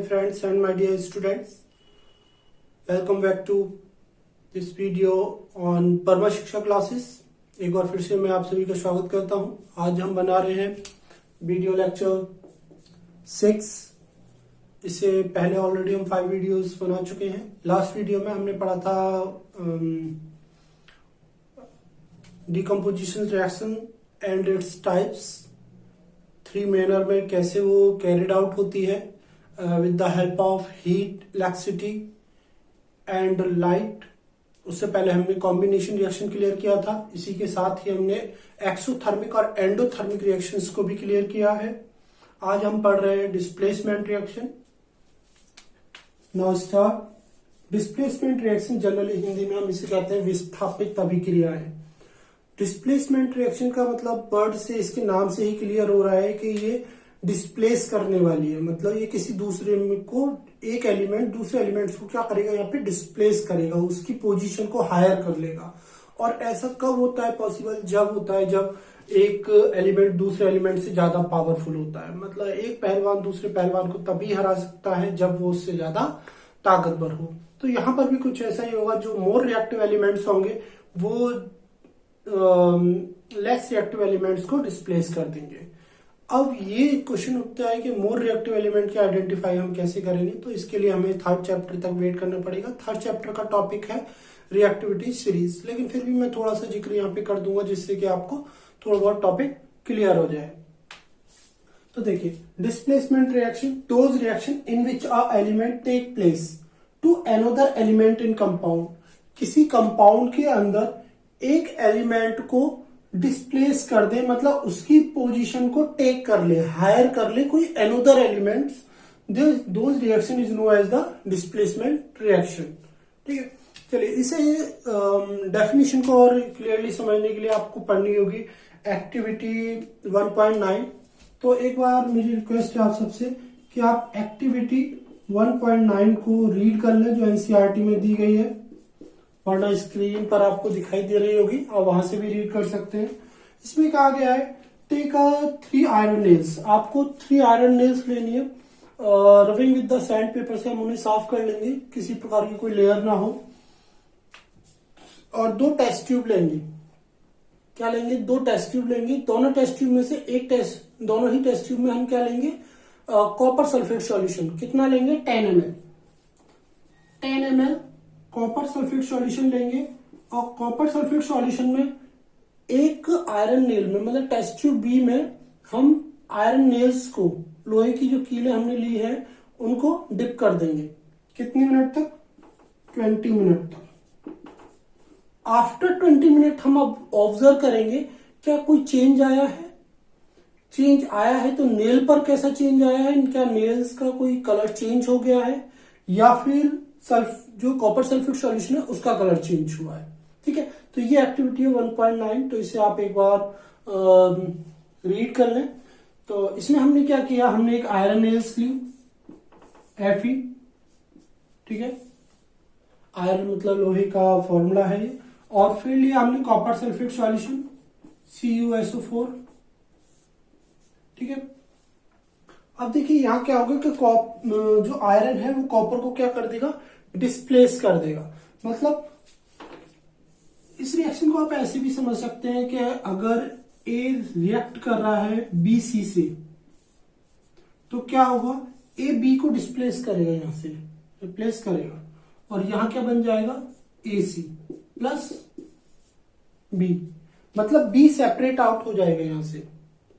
friends and my dear students, welcome back to this video on परमा शिक्षा classes. एक बार फिर से मैं आप सभी का स्वागत करता हूं। आज हम बना रहे हैं वीडियो लेक्चर 6। इससे पहले ऑलरेडी हम 5 वीडियोस बना चुके हैं। लास्ट वीडियो में हमने पढ़ा था decomposition reaction and its types, 3 manner में कैसे वो कैरिड आउट होती है with the help of heat, electricity and light। उससे पहले हमने कॉम्बिनेशन रिएक्शन क्लियर किया था। इसी के साथ ही हमने एक्सोथर्मिक और एंडोथर्मिक रिएक्शंस को भी क्लियर किया है। आज हम पढ़ रहे हैं displacement reaction. Now start. Displacement reaction generally Hindi में हम इसे कहते हैं विस्थापित अभिक्रियाएं। डिस्प्लेसमेंट रिएक्शन का मतलब वर्ड से, इसके नाम से ही क्लियर हो रहा है कि ये डिस्प्लेस करने वाली है। मतलब ये किसी दूसरे को, एक एलिमेंट दूसरे एलिमेंट्स को क्या करेगा, यहाँ पे डिस्प्लेस करेगा, उसकी पोजीशन को हायर कर लेगा। और ऐसा कब होता है पॉसिबल? जब होता है जब एक एलिमेंट दूसरे एलिमेंट से ज्यादा पावरफुल होता है। मतलब एक पहलवान दूसरे पहलवान को तभी हरा सकता है जब वो उससे ज्यादा ताकतवर हो। तो यहाँ पर भी कुछ ऐसा ही होगा। जो मोर रिएक्टिव एलिमेंट्स होंगे वो लेस रिएक्टिव एलिमेंट्स को डिस्प्लेस कर देंगे। अब ये क्वेश्चन उठता है कि मोर रिएक्टिव एलिमेंट की आइडेंटिफाई हम कैसे करेंगे। तो इसके लिए हमें 3rd चैप्टर तक वेट करना पड़ेगा। 3rd चैप्टर का टॉपिक है रिएक्टिविटी सीरीज, लेकिन फिर भी मैं थोड़ा सा जिक्र यहाँ पे कर दूंगा जिससे कि आपको थोड़ा बहुत टॉपिक क्लियर हो जाए। तो देखिए, displacement reaction, those reaction in which a element take place to another element in compound. किसी कंपाउंड के अंदर एक एलिमेंट को डिस्प्लेस कर दे, मतलब उसकी पोजीशन को टेक कर ले, हायर कर ले कोई another elements, those reaction is known as the displacement reaction. ठीक है, चलिए इसे डेफिनेशन को और क्लियरली समझने के लिए आपको पढ़नी होगी एक्टिविटी 1.9। तो एक बार मेरी रिक्वेस्ट है आप सबसे कि आप एक्टिविटी 1.9 को रीड कर लें जो एनसीईआरटी में दी गई है, वरना स्क्रीन पर आपको दिखाई दे रही होगी, आप वहां से भी रीड कर सकते हैं। इसमें कहा गया है टेक 3 आयरन नेल्स। आपको 3 आयरन नेल्स लेनी है। Rubbing with the sand paper से हम उन्हें साफ कर लेंगे, किसी प्रकार की कोई लेयर ना हो। और 2 टेस्ट ट्यूब लेंगे। क्या लेंगे? 2 टेस्ट ट्यूब लेंगे। दोनों टेस्ट ट्यूब में से दोनों ही टेस्ट ट्यूब में हम क्या लेंगे? Copper sulphate solution. कितना लेंगे? 10 ml कॉपर सल्फेट सॉल्यूशन लेंगे। और कॉपर सल्फेट सॉल्यूशन में एक आयरन नेल में, मतलब टेस्ट ट्यूब बी में हम आयरन नेल्स को, लोहे की जो कीलें हमने ली है उनको डिप कर देंगे। कितनी मिनट तक? 20 मिनट तक। आफ्टर 20 मिनट हम अब ऑब्जर्व करेंगे क्या कोई चेंज आया है। चेंज आया है तो नेल पर कैसा चेंज आया है, क्या नेल्स का कोई कलर चेंज हो गया है, या फिर जो कॉपर सल्फेट सॉल्यूशन है उसका कलर चेंज हुआ है। ठीक है, तो ये एक्टिविटी है 1.9। तो इसे आप एक बार रीड कर लें। तो इसमें हमने क्या किया, हमने एक आयरन नेल्स ली Fe। ठीक है, आयरन मतलब लोहे का फॉर्मूला है ये। और फिर लिया हमने कॉपर सल्फेट सॉल्यूशन CuSO4। ठीक है, अब देखिए यहां क्या होगा कि जो आयरन है वो कॉपर को क्या कर देगा? डिस्प्लेस कर देगा। मतलब इस रिएक्शन को आप ऐसे भी समझ सकते हैं कि अगर A रिएक्ट कर रहा है BC से, तो क्या होगा? A B को डिस्प्लेस करेगा, यहां से रिप्लेस करेगा, और यहां क्या बन जाएगा? AC plus B। मतलब B सेपरेट आउट हो जाएगा यहां से।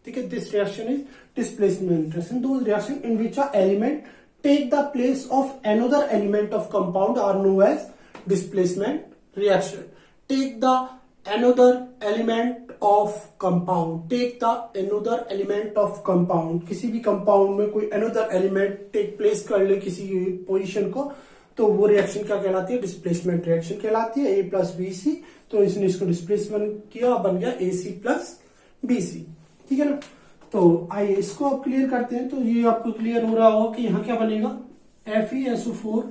ठीक है, this reaction is displacement reaction. Those reaction in which a element take the place of another element of compound are known as displacement reaction. Take the another element of compound. Take the another element of compound. किसी भी compound में कोई another element take place कर ले किसी position को, तो वो रिएक्शन क्या कहलाती है? डिस्प्लेसमेंट रिएक्शन कहलाती है। A प्लस BC, तो इसने इसको डिस्प्लेसमेंट किया, बन गया AC प्लस BC। ठीक है ना। तो आइए इसको आप क्लियर करते हैं। तो ये आपको क्लियर हो रहा होगा कि यहां क्या बनेगा? FeSO4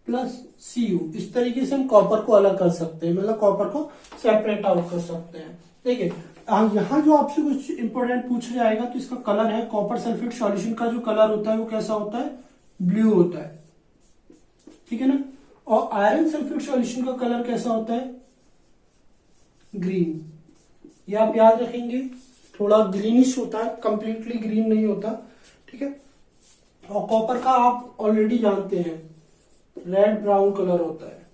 plus Cu। इस तरीके से हम कॉपर को अलग कर सकते हैं, मतलब कॉपर को सेपरेट आउट कर सकते हैं। देखिए यहाँ जो आपसे कुछ इंपॉर्टेंट पूछ जाएगा तो इसका कलर है, कॉपर सल्फेट सॉल्यूशन का जो कलर होता है वो कैसा होता है, ब्लू होता है, ठीक है ना। और आयरन सल्फेट सॉल्यूशन का कलर कैसा होता है, ग्रीन। ये आप याद रखेंगे, थोड़ा ग्रीनिश होता है, कंप्लीटली ग्रीन नहीं होता, ठीक है। और कॉपर का आप ऑलरेडी जानते हैं रेड ब्राउन कलर होता है।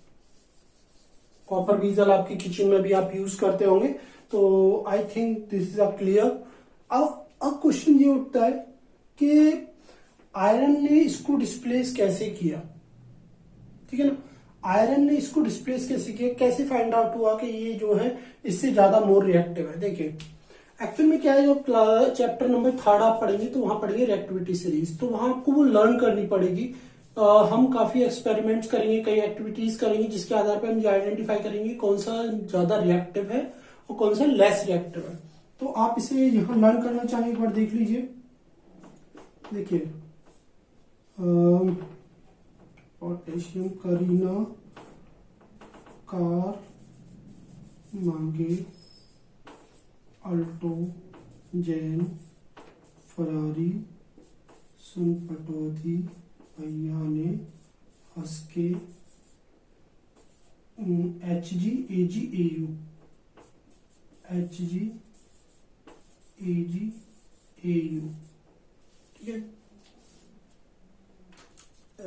कॉपर बीजल आपकी किचन में भी आप यूज करते होंगे, तो I think this is a clear. अब क्वेश्चन ये उठता है कि आयरन ने इसको डिस्प्लेस कैसे किया, ठीक है ना। आयरन ने इसको डिस्प्लेस कैसे किया, कैसे फाइंड आउट हुआ कि ये जो है इससे ज्यादा मोर रिएक्टिव है। देखिए एक्चुअल में क्या है, जो चैप्टर नंबर 3 आप पढ़ेंगे तो वहां पढ़ेंगे रिएक्टिविटी सीरीज, तो वहां आपको वो लर्न करनी पड़ेगी। हम काफी एक्सपेरिमेंट्स करेंगे, कई एक्टिविटीज करेंगे, जिसके आधार पर हम ये आइडेंटिफाई करेंगे कौन सा ज्यादा रिएक्टिव है और कौन सा लेस रिएक्टिव है। तो आप इसे यहाँ लर्न करना चाहें एक बार देख लीजिए। देखिए पोटेशियम करीना कार मांगे अल्टो जैन फरारी सुन पटौदी भैया ने हंस के HG AG AU HG AG AU, ठीक है।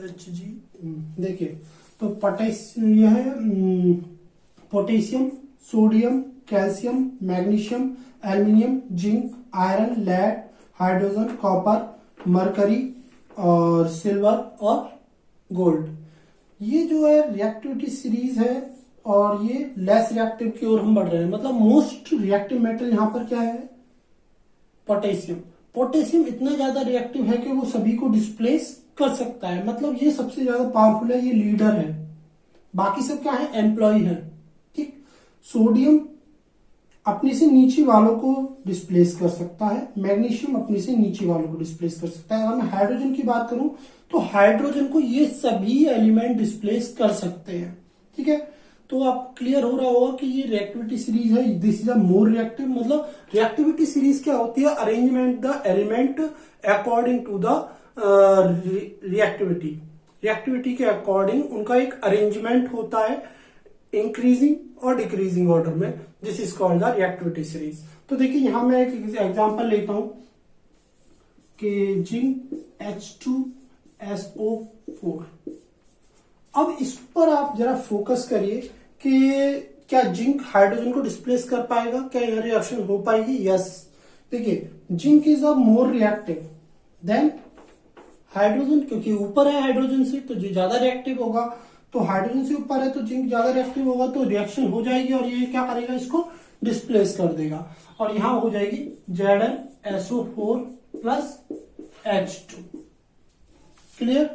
HG देखिए तो यह है potassium, sodium, calcium, magnesium, aluminium, zinc, iron, lead, hydrogen, copper, mercury और सिल्वर और गोल्ड। ये जो है रिएक्टिविटी सीरीज है और ये लेस रिएक्टिव की ओर हम बढ़ रहे हैं। मतलब मोस्ट रिएक्टिव मेटल यहां पर क्या है, पोटेशियम। पोटेशियम इतना ज्यादा रिएक्टिव है कि वो सभी को डिस्प्लेस कर सकता है, मतलब ये सबसे ज्यादा पावरफुल है, ये लीडर है। बाकी सब क्या है, एम्प्लॉय है, ठीक। सोडियम अपने से नीचे वालों को डिस्प्लेस कर सकता है, मैग्नीशियम अपने से नीचे वालों को डिस्प्लेस कर सकता है। अगर मैं हाइड्रोजन की बात करूं तो हाइड्रोजन को ये सभी एलिमेंट डिस्प्लेस कर सकते हैं, ठीक है। तो आप क्लियर हो रहा होगा कि ये रिएक्टिविटी सीरीज है, this is a more reactive. मतलब रिएक्टिविटी सीरीज क्या होती है, arrangement the element according to the reactivity. Reactivity के अकॉर्डिंग उनका एक अरेंजमेंट होता है इंक्रीजिंग और डिक्रीजिंग ऑर्डर में, this is called the reactivity series. तो देखिए यहां मैं एक एग्जांपल लेता हूं कि जिंक H2SO4। अब इस पर आप जरा फोकस करिए कि क्या जिंक हाइड्रोजन को डिस्प्लेस कर पाएगा, क्या यह रिएक्शन हो पाएगी, यस। देखिए zinc is a more reactive then hydrogen, क्योंकि ऊपर है हाइड्रोजन से तो ये ज्यादा रिएक्टिव होगा। तो हाइड्रोजन से ऊपर है तो जिंक ज्यादा रिएक्टिव होगा, तो रिएक्शन हो जाएगी और ये क्या करेगा, इसको डिस्प्लेस कर देगा और यहां हो जाएगी ZnSO4 प्लस H2। क्लियर।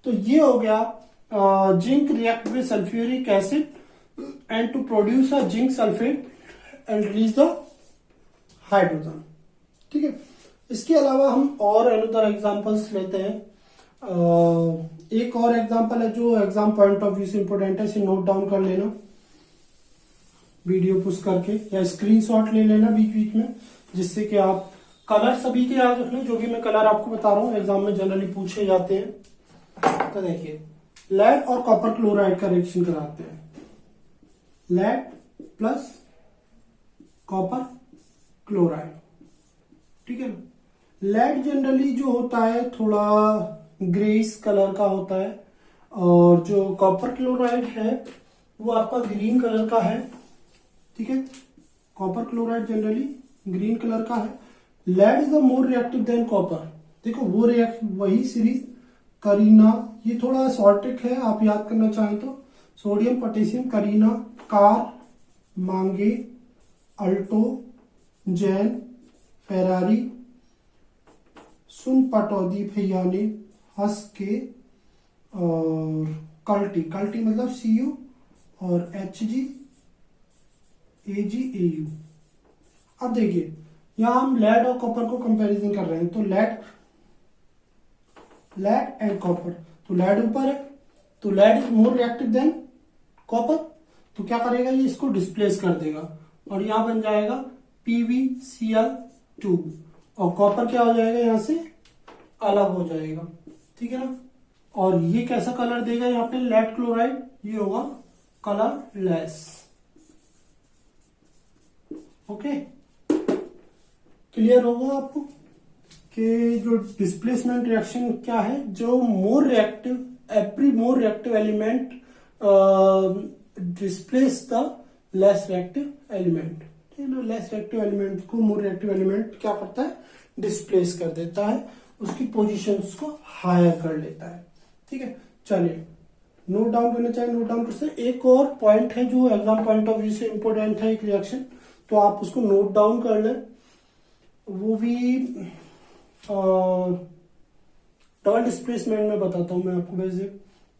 तो ये हो गया zinc react with sulphuric acid and to produce a zinc sulphate and release the hydrogen, ठीक है। इसके अलावा हम और अनदर एग्जांपल्स लेते हैं। एक और एग्जांपल है जो एग्जाम पॉइंट ऑफ व्यू से इंपोर्टेंट है, इसे नोट डाउन कर लेना वीडियो पुश करके या स्क्रीनशॉट ले लेना बीच बीच में, जिससे कि आप कलर सभी के याद रखना। जो भी मैं कलर आपको बता रहा हूं एग्जाम में जनरली पूछे जाते हैं। तो देखिए लेड और कॉपर क्लोराइड का रिएक्शन कराते हैं, लेड प्लस कॉपर क्लोराइड, ठीक है ना। लेड जनरली जो होता है थोड़ा ग्रेस कलर का होता है और जो कॉपर क्लोराइड है वो आपका ग्रीन कलर का है, ठीक है। Copper chloride generally green colour का है। Lead is the more reactive than copper. देखो वो वही सीरीज करीना, ये थोड़ा शॉर्ट ट्रिक है, आप याद करना चाहें तो सोडियम पोटेशियम करीना कार मांगे अल्टो जैन फेरारी सुन पटौदी भैया ने हंस के और कल्टी, कल्टी मतलब Cu और HG AG AU। अब देखिए यहां हम लेड और कॉपर को कंपैरिजन कर रहे हैं, तो लेड एंड कॉपर, तो लेड ऊपर है तो lead is more reactive than copper, तो क्या करेगा ये इसको डिस्प्लेस कर देगा और यहां बन जाएगा PbCl2 और कॉपर क्या हो जाएगा यहां से अलग हो जाएगा, ठीक है ना। और ये कैसा कलर देगा यहाँ पे लेड क्लोराइड, ये होगा कलरलेस। ओके, क्लियर होगा आपको कि जो डिस्प्लेसमेंट रिएक्शन क्या है, जो more reactive every more reactive element displace the less reactive element, ठीक है ना। लेस रिएक्टिव एलिमेंट को मोर रिएक्टिव एलिमेंट क्या करता है, डिस्प्लेस कर देता है, उसकी पोजीशंस को हायर कर लेता है, ठीक है। चलिए नोट डाउन करना चाहिए, नोट डाउन कर सकते। एक और पॉइंट है जो एग्जाम पॉइंट ऑफ व्यू से इंपॉर्टेंट है एक रिएक्शन, तो आप उसको नोट डाउन कर लें। वो भी डबल डिस्प्लेसमेंट में बताता हूं मैं आपको। वैसे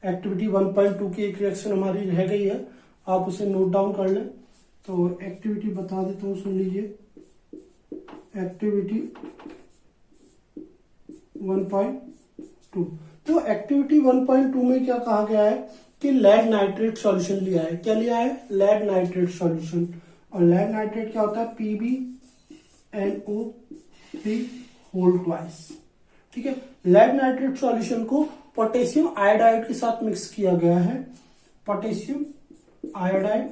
एक्टिविटी 1.2 की एक रिएक्शन हमारी रह गई है, आप उसे नोट डाउन कर लें। तो एक्टिविटी बता देता हूं, सुन लीजिए। एक्टिविटी 1.2, तो एक्टिविटी 1.2 में क्या कहा गया है कि लेड नाइट्रेट सॉल्यूशन लिया है। क्या लिया है, लेड नाइट्रेट सॉल्यूशन। और लेड नाइट्रेट क्या होता है, PbNO3 होल ट्वाइस, ठीक है। लेड नाइट्रेट सॉल्यूशन को पोटेशियम आयोडाइड के साथ मिक्स किया गया है। पोटेशियम आयोडाइड,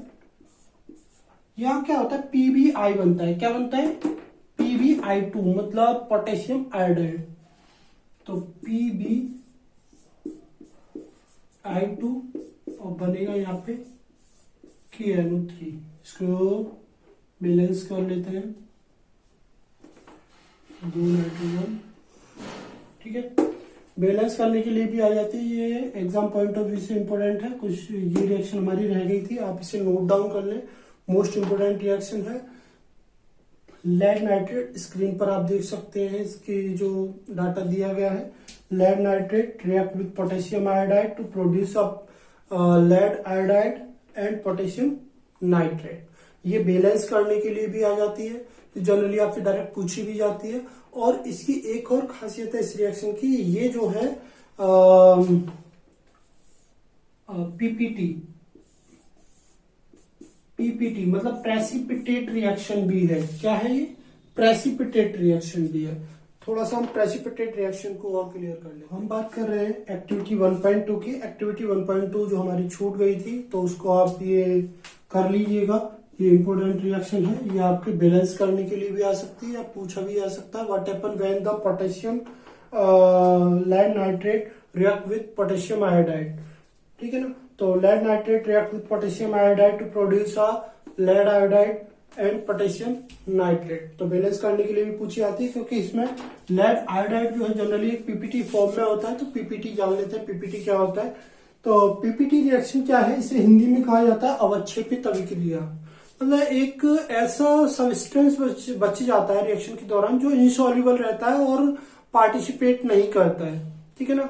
यहां क्या होता है, PbI बनता है। क्या बनता है, PbI2, मतलब पोटेशियम आयोडाइड। तो PbI2 और बनेगा यहाँ पे KNO3। इसको बैलेंस कर लेते हैं, 2 नाइट्रोजन, ठीक है। बैलेंस करने के लिए भी आ जाती है, ये एग्जाम पॉइंट ऑफ व्यू से इंपॉर्टेंट है। कुछ ये रिएक्शन हमारी रह गई थी, आप इसे नोट डाउन कर लें। मोस्ट इंपोर्टेंट रिएक्शन है लेड नाइट्रेट। स्क्रीन पर आप देख सकते हैं इसकी जो डाटा दिया गया है। Lead nitrate react with potassium iodide to produce a lead iodide and potassium nitrate. ये बैलेंस करने के लिए भी आ जाती है, जनरली आपसे डायरेक्ट पूछी भी जाती है। और इसकी एक और खासियत है इस रिएक्शन की, ये जो है पीपीटी मतलब प्रेसिपिटेट रिएक्शन भी है। क्या है ये, प्रेसिपिटेट रिएक्शन भी है। थोड़ा सा हम प्रेसिपिटेट रिएक्शन को और क्लियर कर लें। हम बात कर रहे हैं एक्टिविटी 1.2 की। एक्टिविटी 1.2 जो हमारी छूट गई थी, तो उसको आप ये कर लीजिएगा। ये इंपॉर्टेंट रिएक्शन है, ये आपके बैलेंस करने के लिए भी आ सकती है या पूछा भी आ सकता है। What happen when the potassium lead nitrate react with potassium iodide, ठीक है ना। तो lead nitrate react with potassium iodide to produce a lead iodide and potassium nitrate. तो बैलेंस करने के लिए भी पूछी आती है, क्योंकि इसमें लेड आयोडाइड जो है जनरली एक पीपीटी फॉर्म में होता है। तो पीपीटी जान लेते हैं, पीपीटी क्या होता है। तो पीपीटी रिएक्शन क्या है, इसे हिंदी में कहा जाता है अवक्षेपित अभिक्रिया। मतलब एक ऐसा सब्सटेंस बच जाता है रिएक्शन के दौरान जो इनसॉल्युबल रहता है और पार्टिसिपेट नहीं करता है, ठीक है ना।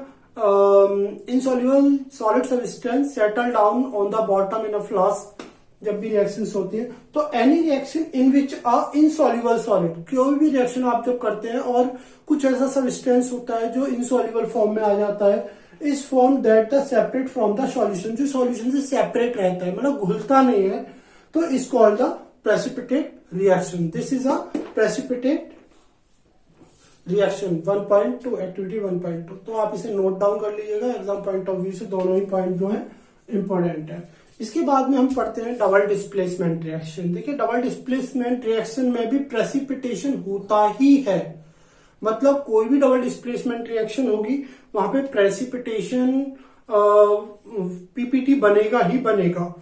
Insoluble solid substance settle down on the bottom in a flask. जब भी रिएक्शंस होती है, तो any reaction in which a insoluble solid, कोई भी रिएक्शन आप जब करते हैं और कुछ ऐसा सब्सटेंस होता है जो इनसॉल्युबल फॉर्म में आ जाता है, इस form that the separate from the solution, जो सॉल्यूशन से सेपरेट रहता है, मतलब घुलता नहीं है, तो इस called the precipitate reaction. This is a precipitate reaction 1.2, activity 1.2। तो आप इसे नोट डाउन कर लीजिएगा, एग्जाम पॉइंट ऑफ व्यू से दोनों ही पॉइंट जो है इंपॉर्टेंट है। इसके बाद में हम पढ़ते हैं डबल डिस्प्लेसमेंट रिएक्शन। देखिए डबल डिस्प्लेसमेंट रिएक्शन में भी प्रेसिपिटेशन होता ही है, मतलब कोई भी डबल डिस्प्लेसमेंट रिएक्शन होगी वहां पे प्रेसिपिटेशन पीपीटी बनेगा ही बनेगा।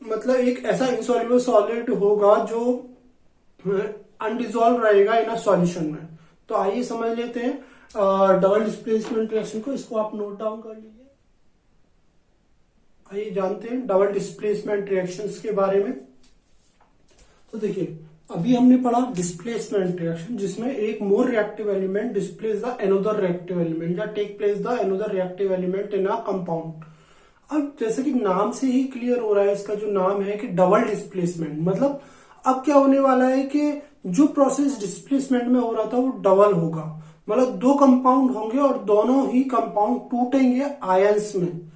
मतलब एक ऐसा इनसॉल्युबल सॉलिड होगा जो अनडिजॉल्व रहेगा इन अ सॉल्यूशन में। तो आइए समझ लेते हैं डबल डिस्प्लेसमेंट रिएक्शन को, इसको आप नोट डाउन कर लीजिए। आइए जानते हैं डबल डिस्प्लेसमेंट रिएक्शंस के बारे में। तो देखिए अभी हमने पढ़ा डिस्प्लेसमेंट रिएक्शन, जिसमें एक more reactive element displace the another reactive element या take place the another reactive element in a compound. अब जैसे कि नाम से ही क्लियर हो रहा है, इसका जो नाम है कि डबल डिस्प्लेसमेंट, मतलब अब क्या होने वाला है कि जो प्रोसेस डिस्प्लेसमेंट में हो रहा था वो डबल होगा। मतलब दो कंपाउंड होंगे और दोनों ही कंपाउंड टूटेंगे आयंस में,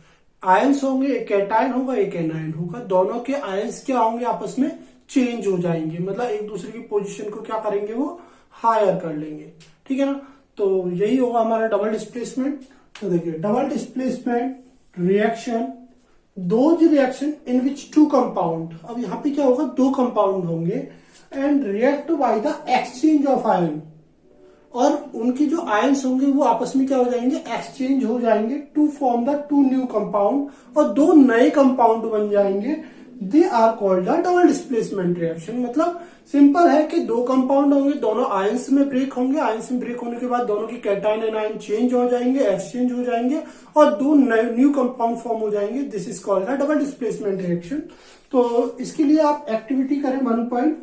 आयंस होंगे, एक कैटायन होगा एक एनायन होगा, दोनों के आयंस क्या होंगे आपस में चेंज हो जाएंगे, मतलब एक दूसरे की पोजीशन को क्या करेंगे वो हायर कर लेंगे, ठीक है ना। तो यही होगा हमारा डबल डिस्प्लेसमेंट। तो देखिए double displacement reaction, those reaction in which two compound, अब यहां पे क्या होगा दो कंपाउंड होंगे and react by the exchange of ion, और उनकी जो आयंस होंगे वो आपस में क्या हो जाएंगे एक्सचेंज हो जाएंगे to form the two new compound, और दो नए कंपाउंड बन जाएंगे, they are called the double displacement reaction. मतलब सिंपल है कि दो कंपाउंड होंगे, दोनों आयंस में ब्रेक होंगे, आयंस में ब्रेक होने के बाद दोनों की कैटायन एंड आयन चेंज हो जाएंगे, एक्सचेंज हो जाएंगे, और दो न्यू कंपाउंड फॉर्म हो जाएंगे, this is called the double displacement reaction. तो इसके लिए आप एक्टिविटी करें 1 पॉइंट।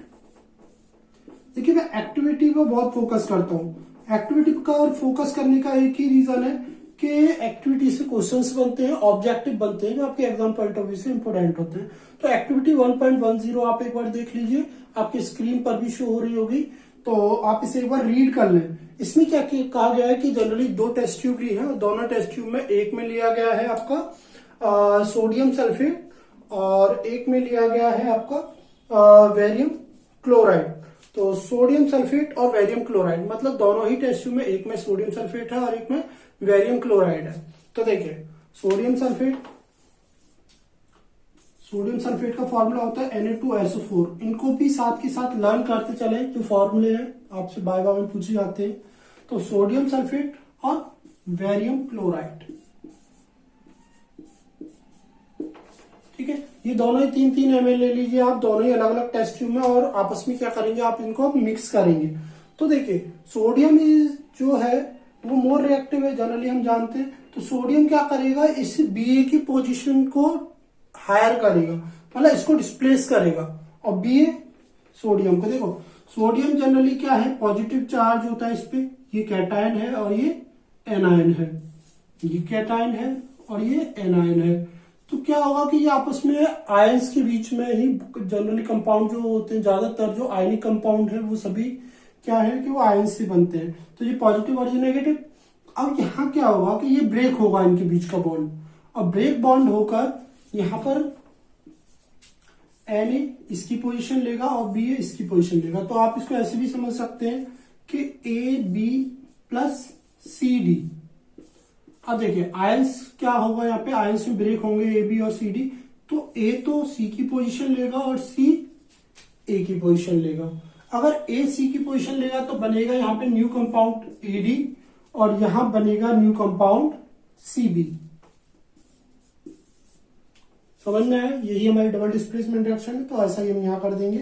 देखिए मैं एक्टिविटी पर बहुत फोकस करता हूँ। एक्टिविटी का और फोकस करने का एक ही रीजन है कि एक्टिविटी से क्वेश्चंस बनते हैं, ऑब्जेक्टिव बनते हैं, जो आपके एग्जाम पॉइंट ऑफ व्यू से इंपोर्टेंट होते हैं। तो एक्टिविटी 1.10 आप एक बार देख लीजिए, आपकी स्क्रीन पर भी शो हो रही होगी, तो आप इसे एक बार रीड कर लें। इसमें क्या कहा गया है कि जनरली दो टेस्ट ट्यूब ली है, और दोनों टेस्ट ट्यूब में एक में लिया गया है आपका सोडियम सल्फेट और एक में लिया गया है आपका वेरियम क्लोराइड। तो सोडियम सल्फेट और वेरियम क्लोराइड, मतलब दोनों ही टेस्ट ट्यूब में एक में सोडियम सल्फेट है और एक में वेरियम क्लोराइड है। तो देखिए सोडियम सल्फेट का फॉर्मूला होता है Na2SO4। इनको भी साथ के साथ लर्न करते चले, जो फॉर्मूले हैं आपसे बाय बाय में पूछे जाते हैं। तो सोडियम सल्फेट और वेरियम क्लोराइड, ठीक है, ये दोनों ही 3-3 ml ले लीजिए आप, दोनों ही अलग अलग टेस्ट ट्यूब में, और आपस में क्या करेंगे आप इनको मिक्स करेंगे। तो देखिए सोडियम जो है वो मोर रिएक्टिव है, जनरली हम जानते हैं। तो सोडियम क्या करेगा, इस Ba की पोजीशन को हायर करेगा, मतलब इसको डिस्प्लेस करेगा, और Ba सोडियम को, देखो सोडियम जनरली क्या है पॉजिटिव चार्ज होता है इस पे, ये कैटायन है और ये एनायन है, ये कैटायन है और ये एनायन है। तो क्या होगा कि ये आपस में आयंस के बीच में ही जनरली कंपाउंड जो होते हैं, ज्यादातर जो आयनिक कंपाउंड है वो सभी क्या है कि वो आयंस से बनते हैं। तो ये पॉजिटिव और ये नेगेटिव। अब यहाँ क्या होगा कि ये ब्रेक होगा इनके बीच का बॉन्ड, और ब्रेक बॉन्ड होकर यहाँ पर Na इसकी पोजीशन लेगा और Ba इसकी पोजीशन लेगा। तो आप इसको ऐसे भी समझ सकते हैं कि AB प्लस CD। अब देखिए आयंस क्या होगा, यहाँ पे आयंस में ब्रेक होंगे AB और CD, तो A तो C की पोजीशन लेगा और C A की पोजीशन लेगा। अगर A C की पोजीशन लेगा तो बनेगा यहाँ पे न्यू कंपाउंड AD, और यहां बनेगा न्यू कंपाउंड CB। समझ में आया, यही हमारी डबल डिस्प्लेसमेंट रिएक्शन है। तो ऐसा ही हम यहां कर देंगे।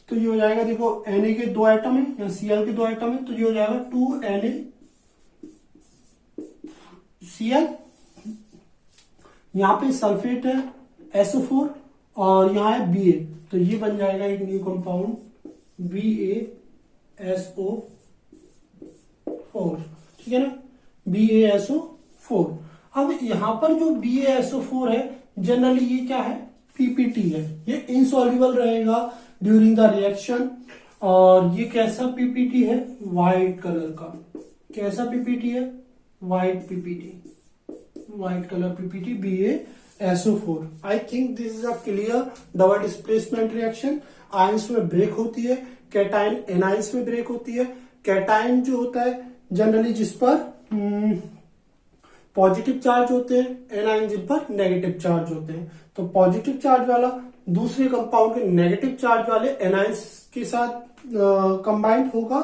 तो ये हो जाएगा, देखो Na के 2 आइटम है, यहाँ Cl के 2 आइटम है, तो ये हो जाएगा 2Na Cl, यहाँ पे सल्फेट है SO4 और यहाँ है Ba, तो ये बन जाएगा एक न्यू कंपाउंड BaSO4, ठीक है ना, BaSO4। अब यहां पर जो BaSO4 है जनरली ये क्या है PPT है, ये इनसॉल्युबल रहेगा ड्यूरिंग द रिएक्शन। और ये कैसा PPT है, व्हाइट कलर का। कैसा PPT है, white colour PPT BaSO4। I think this is a clear double displacement reaction. Ions में ब्रेक होती है, कैटायन एनायंस में ब्रेक होती है। कैटायन जो होता है जनरली जिस पर पॉजिटिव चार्ज होते हैं, एनायन जिन पर नेगेटिव चार्ज होते हैं। तो पॉजिटिव चार्ज वाला दूसरे कंपाउंड के नेगेटिव चार्ज वाले एनायंस के साथ कंबाइंड होगा,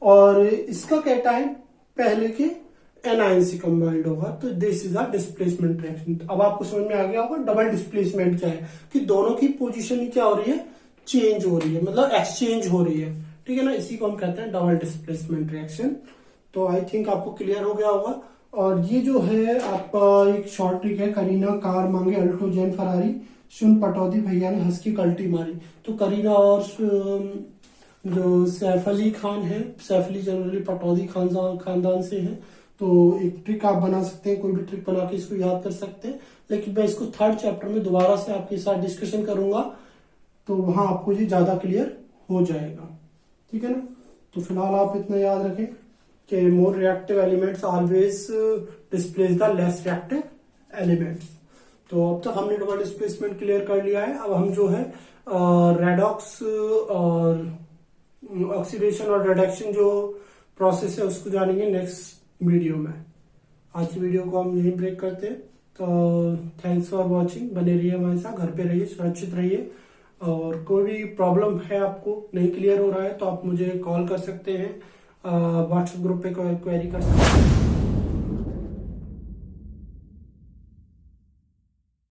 और इसका कैटायन पहले के एनायन से कंबाइंड होगा। तो this is a displacement reaction. अब आपको समझ में आ गया होगा डबल डिस्प्लेसमेंट क्या है, कि दोनों की पोजीशन क्या हो रही है, चेंज हो रही है, मतलब एक्सचेंज हो रही है, ठीक है ना। इसी को हम कहते हैं डबल डिस्प्लेसमेंट रिएक्शन। तो आई थिंक आपको क्लियर हो गया होगा। और ये जो है आपका एक शॉर्ट ट्रिक है, करीना कार मांगे अल्टो जैन फरारी, सुन पटौदी भैया ने हंस की कल्टी मारी। तो करीना और जो सैफ अली खान है, सैफ अली जनरली पटौदी खानदान से है, तो एक ट्रिक आप बना सकते हैं, कोई भी ट्रिक बना के इसको याद कर सकते हैं। लेकिन मैं इसको 3rd चैप्टर में दोबारा से आपके साथ डिस्कशन करूंगा, तो वहां आपको ये ज्यादा क्लियर हो जाएगा, ठीक है ना। तो फिलहाल आप इतना याद रखें कि more reactive elements always displace the less reactive elements. तो अब तक हमने डबल डिस्प्लेसमेंट क्लियर कर लिया है। अब हम जो है रेडॉक्स और ऑक्सीडेशन और रिडक्शन जो प्रोसेस है उसको जानेंगे नेक्स्ट वीडियो में। आज की वीडियो को हम यहीं ब्रेक करते हैं। तो थैंक्स फॉर वॉचिंग, बने रहिए हमारे साथ, घर पे रहिए, सुरक्षित रहिए। और कोई भी प्रॉब्लम है आपको नहीं क्लियर हो रहा है तो आप मुझे कॉल कर सकते हैं, व्हाट्सएप ग्रुप पे क्वेरी कर सकते हैं।